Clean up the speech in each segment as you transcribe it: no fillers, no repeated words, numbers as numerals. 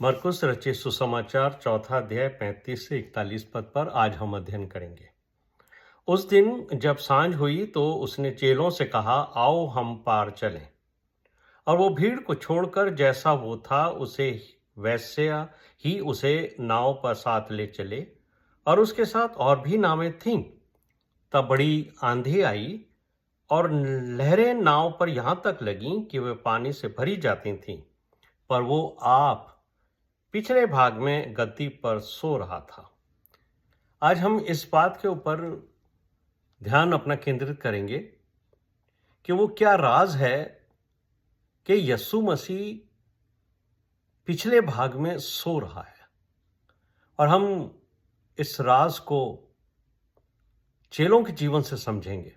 मरकुस रचित सुसमाचार चौथा अध्याय 35 से 41 पद पर आज हम अध्ययन करेंगे। उस दिन जब सांझ हुई तो उसने चेलों से कहा, आओ हम पार चलें। और वो भीड़ को छोड़कर जैसा वो था उसे वैसा ही उसे नाव पर साथ ले चले, और उसके साथ और भी नावें थीं। तब बड़ी आंधी आई और लहरें नाव पर यहां तक लगीं कि वे पानी से भरी जाती थीं, पर वो आप पिछले भाग में गद्दी पर सो रहा था। आज हम इस बात के ऊपर ध्यान अपना केंद्रित करेंगे कि वो क्या राज है कि यीशु मसीह पिछले भाग में सो रहा है। और हम इस राज को चेलों के जीवन से समझेंगे,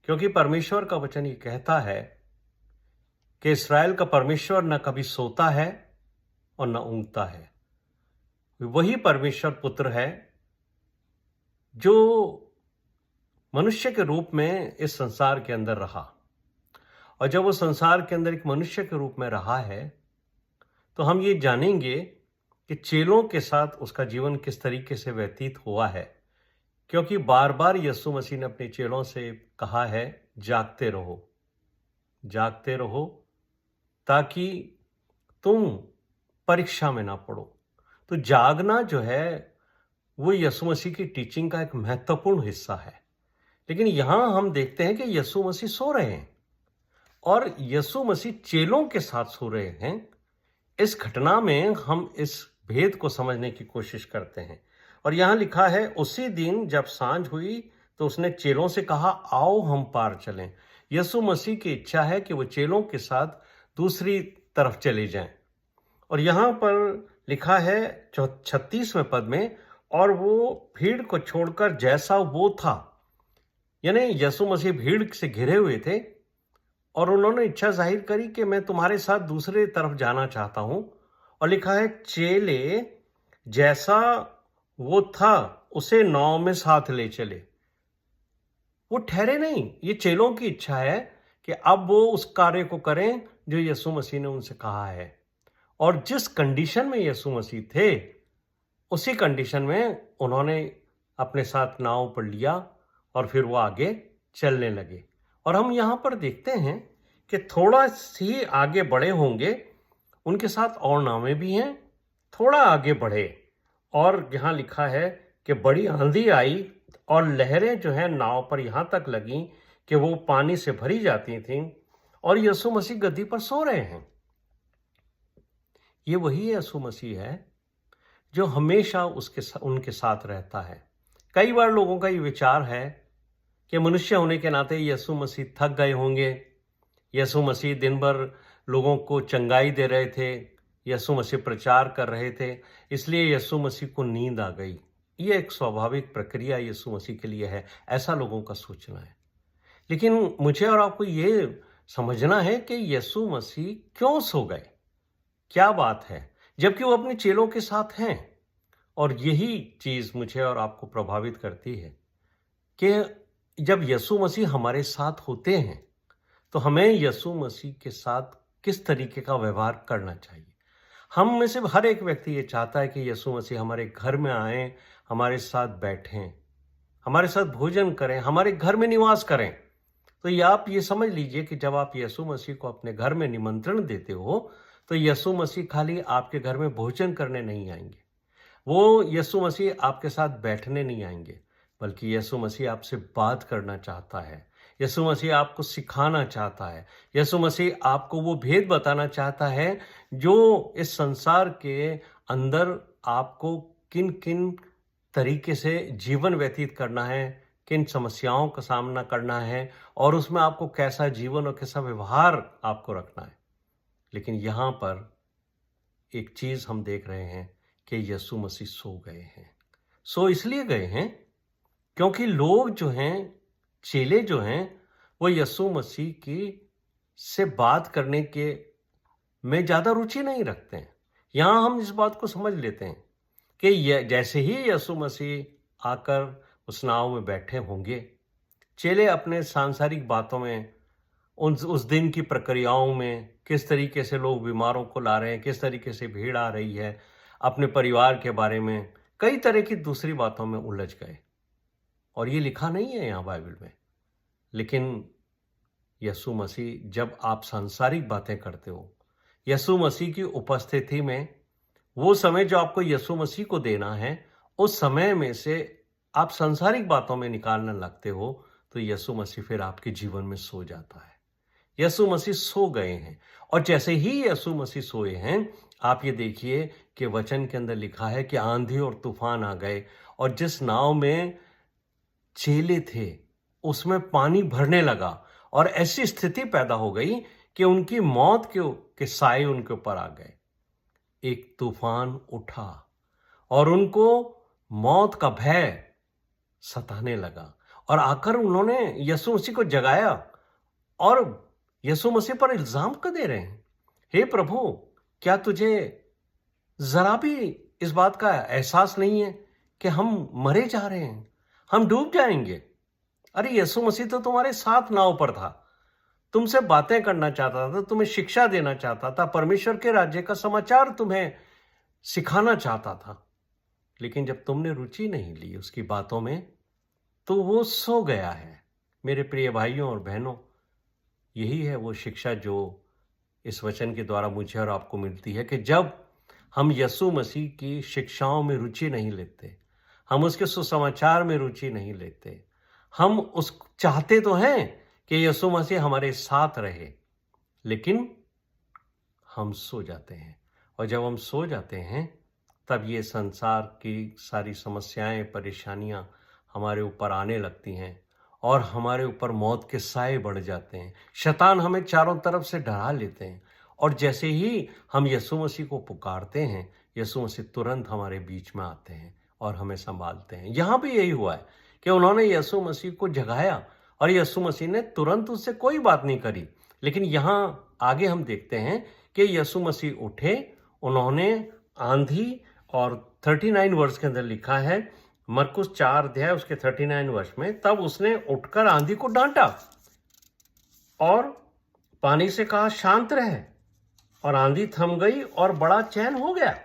क्योंकि परमेश्वर का वचन ये कहता है कि इस्राएल का परमेश्वर न कभी सोता है और न ऊँघता है। वही परमेश्वर पुत्र है जो मनुष्य के रूप में इस संसार के अंदर रहा, और जब वो संसार के अंदर एक मनुष्य के रूप में रहा है तो हम ये जानेंगे कि चेलों के साथ उसका जीवन किस तरीके से व्यतीत हुआ है। क्योंकि बार बार यीशु मसीह ने अपने चेलों से कहा है, जागते रहो, जागते रहो, ताकि तुम परीक्षा में ना पड़ो। तो जागना जो है वो यीशु मसीह की टीचिंग का एक महत्वपूर्ण हिस्सा है। लेकिन यहां हम देखते हैं कि यीशु मसीह सो रहे हैं और यीशु मसीह चेलों के साथ सो रहे हैं। इस घटना में हम इस भेद को समझने की कोशिश करते हैं। और यहां लिखा है, उसी दिन जब सांझ हुई तो उसने चेलों से कहा, आओ हम पार चलें। यीशु मसीह की इच्छा है कि वो चेलों के साथ दूसरी तरफ चले जाएं। और यहां पर लिखा है 36वें पद में, और वो भीड़ को छोड़कर जैसा वो था, यानी यीशु मसीह भीड़ से घिरे हुए थे और उन्होंने इच्छा जाहिर करी कि मैं तुम्हारे साथ दूसरे तरफ जाना चाहता हूं। और लिखा है, चेले जैसा वो था उसे नाव में साथ ले चले। वो ठहरे नहीं। ये चेलों की इच्छा है कि अब वो उस कार्य को करें जो यीशु मसीह ने उनसे कहा है। और जिस कंडीशन में यीशु मसीह थे उसी कंडीशन में उन्होंने अपने साथ नाव पर लिया और फिर वो आगे चलने लगे। और हम यहां पर देखते हैं कि थोड़ा सी आगे बढ़े होंगे, उनके साथ और नावें भी हैं। थोड़ा आगे बढ़े और यहां लिखा है कि बड़ी आंधी आई और लहरें जो है नाव पर यहां तक लगीं कि वो पानी से भरी जाती थीं, और यीशु मसीह गद्दी पर सो रहे हैं। ये वही यीशु मसीह है जो हमेशा उनके साथ रहता है। कई बार लोगों का ये विचार है कि मनुष्य होने के नाते यीशु मसीह थक गए होंगे। यीशु मसीह दिन भर लोगों को चंगाई दे रहे थे, यीशु मसीह प्रचार कर रहे थे, इसलिए यीशु मसीह को नींद आ गई। ये एक स्वाभाविक प्रक्रिया यीशु मसीह के लिए है, ऐसा लोगों का सोचना है। लेकिन मुझे और आपको ये समझना है कि यीशु मसीह क्यों सो गए, क्या बात है, जबकि वो अपने चेलों के साथ हैं। और यही चीज मुझे और आपको प्रभावित करती है कि जब यीशु मसीह हमारे साथ होते हैं तो हमें यीशु मसीह के साथ किस तरीके का व्यवहार करना चाहिए। हम में से हर एक व्यक्ति ये चाहता है कि यीशु मसीह हमारे घर में आए, हमारे साथ बैठें, हमारे साथ भोजन करें, हमारे घर में निवास करें। तो ये आप ये समझ लीजिए कि जब आप यीशु मसीह को अपने घर में निमंत्रण देते हो तो यीशु मसीह खाली आपके घर में भोजन करने नहीं आएंगे, वो यीशु मसीह आपके साथ बैठने नहीं आएंगे, बल्कि यीशु मसीह आपसे बात करना चाहता है। यीशु मसीह आपको सिखाना चाहता है। यीशु मसीह आपको वो भेद बताना चाहता है जो इस संसार के अंदर आपको किन किन तरीके से जीवन व्यतीत करना है, किन समस्याओं का सामना करना है, और उसमें आपको कैसा जीवन और कैसा व्यवहार आपको रखना है। लेकिन यहाँ पर एक चीज हम देख रहे हैं कि यीशु मसीह सो गए हैं। सो इसलिए गए हैं क्योंकि लोग जो हैं, चेले जो हैं, वो यीशु मसीह की से बात करने के में ज्यादा रुचि नहीं रखते हैं। यहां हम इस बात को समझ लेते हैं कि जैसे ही यीशु मसीह आकर उस नाव में बैठे होंगे, चेले अपने सांसारिक बातों में उस दिन की प्रक्रियाओं में किस तरीके से लोग बीमारों को ला रहे हैं, किस तरीके से भीड़ आ रही है, अपने परिवार के बारे में कई तरह की दूसरी बातों में उलझ गए। और ये लिखा नहीं है यहाँ बाइबल में। लेकिन यीशु मसीह, जब आप सांसारिक बातें करते हो, यीशु मसीह की उपस्थिति में, वो समय जो आपको यीशु मसीह को देना है, उस समय में से आप सांसारिक बातों में निकालने लगते हो, तो यीशु मसीह फिर आपके जीवन में सो जाता है। यीशु मसीह सो गए हैं। और जैसे ही यीशु मसीह सोए हैं, आप ये देखिए कि वचन के अंदर लिखा है कि आंधी और तूफान आ गए, और जिस नाव में चेले थे उसमें पानी भरने लगा, और ऐसी स्थिति पैदा हो गई कि उनकी मौत के साए उनके ऊपर आ गए। एक तूफान उठा और उनको मौत का भय सताने लगा, और आकर उन्होंने यीशु मसीह को जगाया, और यीशु मसीह पर इल्जाम क्यों दे रहे हैं? हे प्रभु, क्या तुझे जरा भी इस बात का एहसास नहीं है कि हम मरे जा रहे हैं, हम डूब जाएंगे? अरे यीशु मसीह तो तुम्हारे साथ नाव पर था, तुमसे बातें करना चाहता था, तुम्हें शिक्षा देना चाहता था, परमेश्वर के राज्य का समाचार तुम्हें सिखाना चाहता था। लेकिन जब तुमने रुचि नहीं ली उसकी बातों में, तो वो सो गया है। मेरे प्रिय भाइयों और बहनों, यही है वो शिक्षा जो इस वचन के द्वारा मुझे और आपको मिलती है कि जब हम यीशु मसीह की शिक्षाओं में रुचि नहीं लेते, हम उसके सुसमाचार में रुचि नहीं लेते, हम उस चाहते तो हैं कि यीशु मसीह हमारे साथ रहे, लेकिन हम सो जाते हैं। और जब हम सो जाते हैं, तब ये संसार की सारी समस्याएं, परेशानियां हमारे ऊपर आने लगती हैं, और हमारे ऊपर मौत के साए बढ़ जाते हैं। शैतान हमें चारों तरफ से डरा लेते हैं, और जैसे ही हम यीशु मसीह को पुकारते हैं, यीशु मसीह तुरंत हमारे बीच में आते हैं और हमें संभालते हैं। यहाँ भी यही हुआ है कि उन्होंने यीशु मसीह को जगाया, और यीशु मसीह ने तुरंत उससे कोई बात नहीं करी। लेकिन यहाँ आगे हम देखते हैं कि यीशु मसीह उठे, उन्होंने आंधी, और 39 वर्ष के अंदर लिखा है, मरकुस 4 अध्याय उसके 39 वर्ष में, तब उसने उठकर आंधी को डांटा और पानी से कहा शांत रहे, और आंधी थम गई और बड़ा चैन हो गया।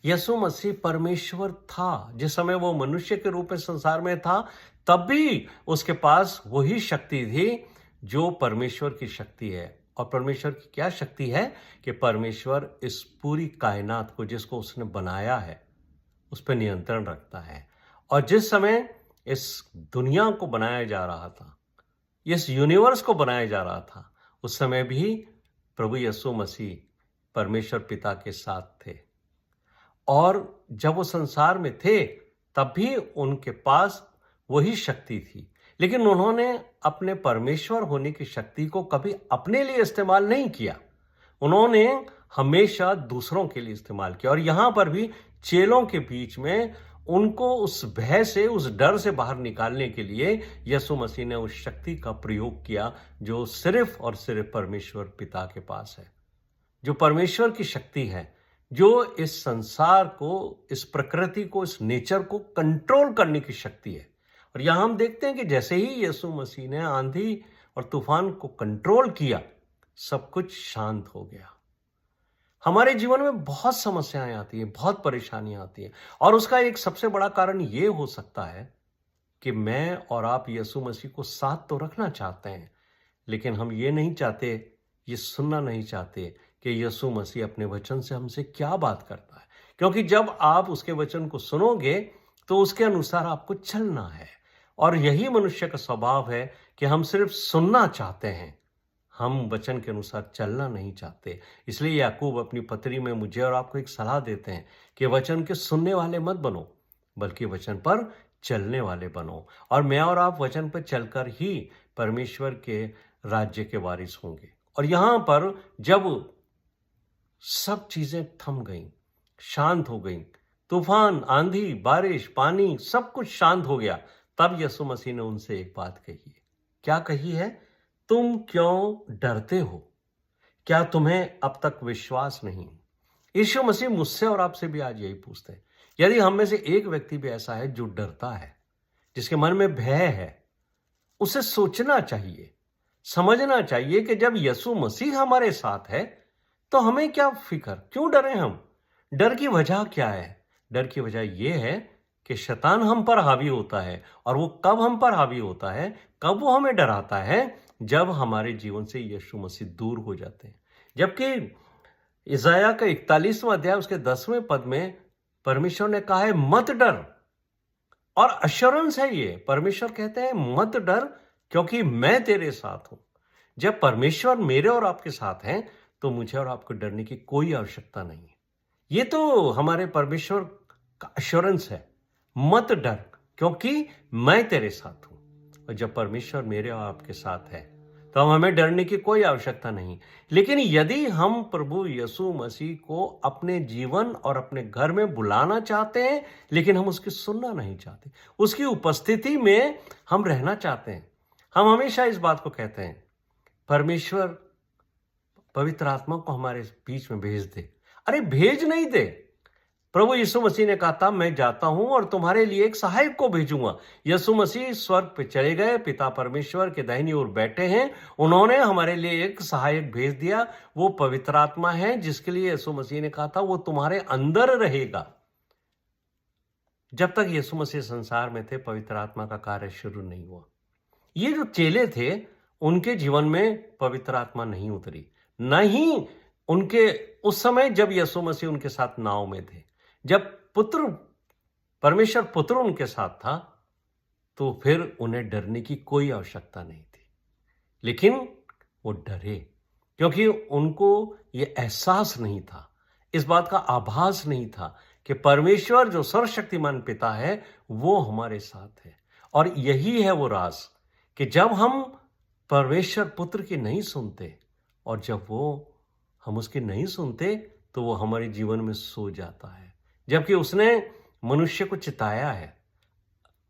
यीशु मसीह परमेश्वर था। जिस समय वो मनुष्य के रूप में संसार में था, तब भी उसके पास वही शक्ति थी जो परमेश्वर की शक्ति है। और परमेश्वर की क्या शक्ति है कि परमेश्वर इस पूरी कायनात को, जिसको उसने बनाया है, उस पर नियंत्रण रखता है। और जिस समय इस दुनिया को बनाया जा रहा था, इस यूनिवर्स को बनाया जा रहा था, उस समय भी प्रभु यीशु मसीह परमेश्वर पिता के साथ थे। और जब वो संसार में थे, तब भी उनके पास वही शक्ति थी। लेकिन उन्होंने अपने परमेश्वर होने की शक्ति को कभी अपने लिए इस्तेमाल नहीं किया, उन्होंने हमेशा दूसरों के लिए इस्तेमाल किया। और यहां पर भी चेलों के बीच में उनको उस भय से, उस डर से बाहर निकालने के लिए यीशु मसीह ने उस शक्ति का प्रयोग किया जो सिर्फ और सिर्फ परमेश्वर पिता के पास है, जो परमेश्वर की शक्ति है, जो इस संसार को, इस प्रकृति को, इस नेचर को कंट्रोल करने की शक्ति है। और यहां हम देखते हैं कि जैसे ही यीशु मसीह ने आंधी और तूफान को कंट्रोल किया, सब कुछ शांत हो गया। हमारे जीवन में बहुत समस्याएं आती हैं, बहुत परेशानियां आती हैं, और उसका एक सबसे बड़ा कारण यह हो सकता है कि मैं और आप यीशु मसीह को साथ तो रखना चाहते हैं, लेकिन हम ये नहीं चाहते, ये सुनना नहीं चाहते कि यीशु मसीह अपने वचन से हमसे क्या बात करता है। क्योंकि जब आप उसके वचन को सुनोगे, तो उसके अनुसार आपको चलना है। और यही मनुष्य का स्वभाव है कि हम सिर्फ सुनना चाहते हैं, हम वचन के अनुसार चलना नहीं चाहते। इसलिए याकूब अपनी पत्री में मुझे और आपको एक सलाह देते हैं कि वचन के सुनने वाले मत बनो, बल्कि वचन पर चलने वाले बनो। और मैं और आप वचन पर चलकर ही परमेश्वर के राज्य के वारिस होंगे। और यहां पर जब सब चीजें थम गईं, शांत हो गईं, तूफान, आंधी, बारिश, पानी, सब कुछ शांत हो गया, तब यीशु मसीह ने उनसे एक बात कही है। क्या कही है? तुम क्यों डरते हो? क्या तुम्हें अब तक विश्वास नहीं? यीशु मसीह मुझसे और आपसे भी आज यही पूछते हैं। यदि हम में से एक व्यक्ति भी ऐसा है जो डरता है, जिसके मन में भय है, उसे सोचना चाहिए समझना चाहिए कि जब यीशु मसीह हमारे साथ है तो हमें क्या फिक्र, क्यों डरें हम? डर की वजह क्या है? डर की वजह यह है कि शैतान हम पर हावी होता है। और वो कब हम पर हावी होता है, कब वो हमें डराता है? जब हमारे जीवन से यीशु मसीह दूर हो जाते हैं। जबकि इसाया का 41वां अध्याय उसके 10वें पद में परमेश्वर ने कहा है मत डर। और अश्योरेंस है ये, परमेश्वर कहते हैं मत डर क्योंकि मैं तेरे साथ हूं। जब परमेश्वर मेरे और आपके साथ हैं तो मुझे और आपको डरने की कोई आवश्यकता नहीं है। ये तो हमारे परमेश्वर का अश्योरेंस है, मत डर क्योंकि मैं तेरे साथ हूं। और जब परमेश्वर मेरे और आपके साथ है तो हमें डरने की कोई आवश्यकता नहीं। लेकिन यदि हम प्रभु यीशु मसीह को अपने जीवन और अपने घर में बुलाना चाहते हैं, लेकिन हम उसकी सुनना नहीं चाहते, उसकी उपस्थिति में हम रहना चाहते हैं, हम हमेशा इस बात को कहते हैं परमेश्वर पवित्र आत्मा को हमारे बीच में भेज दे। अरे भेज नहीं दे। प्रभु यीशु मसीह ने कहा था मैं जाता हूं और तुम्हारे लिए एक सहायक को भेजूंगा। यीशु मसीह स्वर्ग पे चले गए, पिता परमेश्वर के दाहिनी ओर बैठे हैं। उन्होंने हमारे लिए एक सहायक भेज दिया, वो पवित्र आत्मा है जिसके लिए यीशु मसीह ने कहा था वो तुम्हारे अंदर रहेगा। जब तक यीशु मसीह संसार में थे पवित्र आत्मा का कार्य शुरू नहीं हुआ। ये जो चेले थे उनके जीवन में पवित्र आत्मा नहीं उतरी, नहीं उनके उस समय जब यीशु मसीह उनके साथ नाव में थे। जब पुत्र परमेश्वर पुत्र उनके साथ था तो फिर उन्हें डरने की कोई आवश्यकता नहीं थी। लेकिन वो डरे क्योंकि उनको ये एहसास नहीं था, इस बात का आभास नहीं था कि परमेश्वर जो सर्वशक्तिमान पिता है वो हमारे साथ है। और यही है वो राज कि जब हम परमेश्वर पुत्र की नहीं सुनते और जब हम उसकी नहीं सुनते तो वो हमारे जीवन में सो जाता है। जबकि उसने मनुष्य को चिताया है।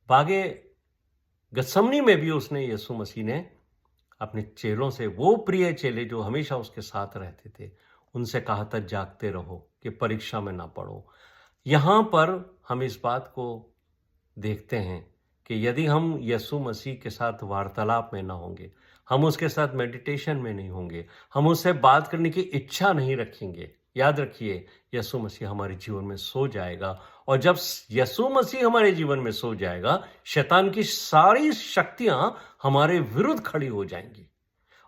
बागे गत्समनी में भी उसने यीशु मसीह ने अपने चेलों से, वो प्रिय चेले जो हमेशा उसके साथ रहते थे, उनसे कहा था जागते रहो कि परीक्षा में ना पड़ो। यहां पर हम इस बात को देखते हैं कि यदि हम यीशु मसीह के साथ वार्तालाप में ना होंगे, हम उसके साथ मेडिटेशन में नहीं होंगे, हम उससे बात करने की इच्छा नहीं रखेंगे, याद रखिए यीशु मसीह हमारे जीवन में सो जाएगा। और जब यीशु मसीह हमारे जीवन में सो जाएगा, शैतान की सारी शक्तियां हमारे विरुद्ध खड़ी हो जाएंगी।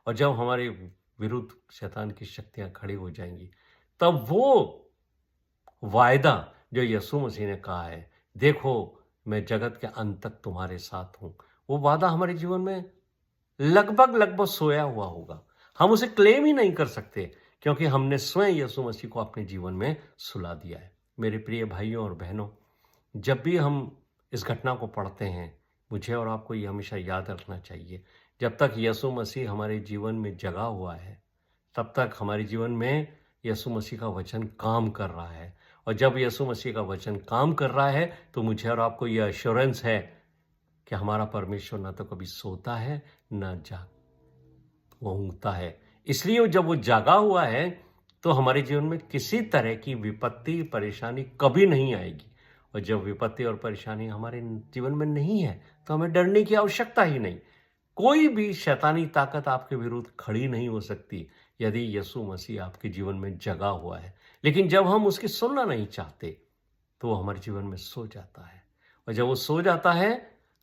और जब हमारे विरुद्ध शैतान की शक्तियां खड़ी हो जाएंगी तब वो वायदा जो यीशु मसीह ने कहा है, देखो मैं जगत के अंत तक तुम्हारे साथ हूं, वो वादा हमारे जीवन में लगभग सोया हुआ होगा। हम उसे क्लेम ही नहीं कर सकते क्योंकि हमने स्वयं यीशु मसीह को अपने जीवन में सुला दिया है। मेरे प्रिय भाइयों और बहनों, जब भी हम इस घटना को पढ़ते हैं, मुझे और आपको ये हमेशा याद रखना चाहिए, जब तक यीशु मसीह हमारे जीवन में जगा हुआ है तब तक हमारे जीवन में यीशु मसीह का वचन काम कर रहा है। और जब यीशु मसीह का वचन काम कर रहा है तो मुझे और आपको यह एश्योरेंस है कि हमारा परमेश्वर ना तो कभी सोता है ना वो ऊँघता है। इसलिए जब वो जागा हुआ है तो हमारे जीवन में किसी तरह की विपत्ति परेशानी कभी नहीं आएगी। और जब विपत्ति और परेशानी हमारे जीवन में नहीं है तो हमें डरने की आवश्यकता ही नहीं। कोई भी शैतानी ताकत आपके विरुद्ध खड़ी नहीं हो सकती यदि यीशु मसीह आपके जीवन में जगा हुआ है। लेकिन जब हम उसकी सुनना नहीं चाहते तो वो हमारे जीवन में सो जाता है। और जब वो सो जाता है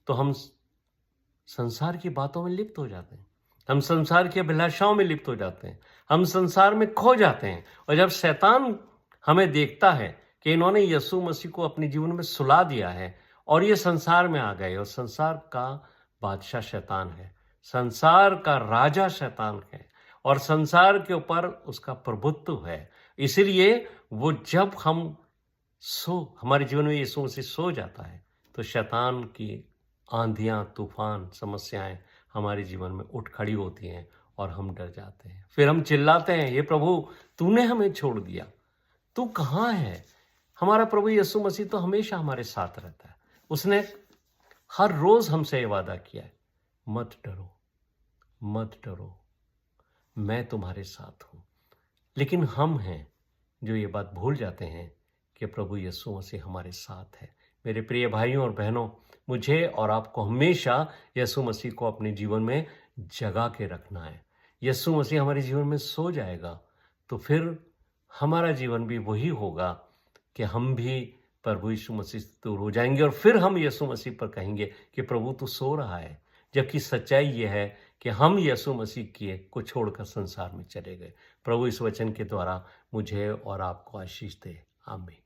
तो हम संसार की बातों में लिप्त हो जाते हैं, हम संसार की अभिलाषाओं में लिप्त हो जाते हैं, हम संसार में खो जाते हैं। और जब शैतान हमें देखता है कि इन्होंने यीशु मसीह को अपने जीवन में सुला दिया है और ये संसार में आ गए, और संसार का बादशाह शैतान है, संसार का राजा शैतान है और संसार के ऊपर उसका प्रभुत्व है, इसलिए वो जब हमारे जीवन में यीशु मसीह सो जाता है तो शैतान की आंधियां, तूफान, समस्याएं हमारे जीवन में उठ खड़ी होती हैं और हम डर जाते हैं। फिर हम चिल्लाते हैं, हे प्रभु तूने हमें छोड़ दिया, तू कहाँ है? हमारा प्रभु यीशु मसीह तो हमेशा हमारे साथ रहता है। उसने हर रोज हमसे ये वादा किया है, मत डरो, मत डरो, मैं तुम्हारे साथ हूं। लेकिन हम हैं जो ये बात भूल जाते हैं कि प्रभु यीशु मसीह हमारे साथ है। मेरे प्रिय भाइयों और बहनों, मुझे और आपको हमेशा यीशु मसीह को अपने जीवन में जगा के रखना है। यीशु मसीह हमारे जीवन में सो जाएगा तो फिर हमारा जीवन भी वही होगा कि हम भी प्रभु यीशु मसीह से दूर हो जाएंगे और फिर हम यीशु मसीह पर कहेंगे कि प्रभु तू सो रहा है, जबकि सच्चाई ये है कि हम यीशु मसीह के को छोड़कर संसार में चले गए। प्रभु इस वचन के द्वारा मुझे और आपको आशीष दे। आमीन।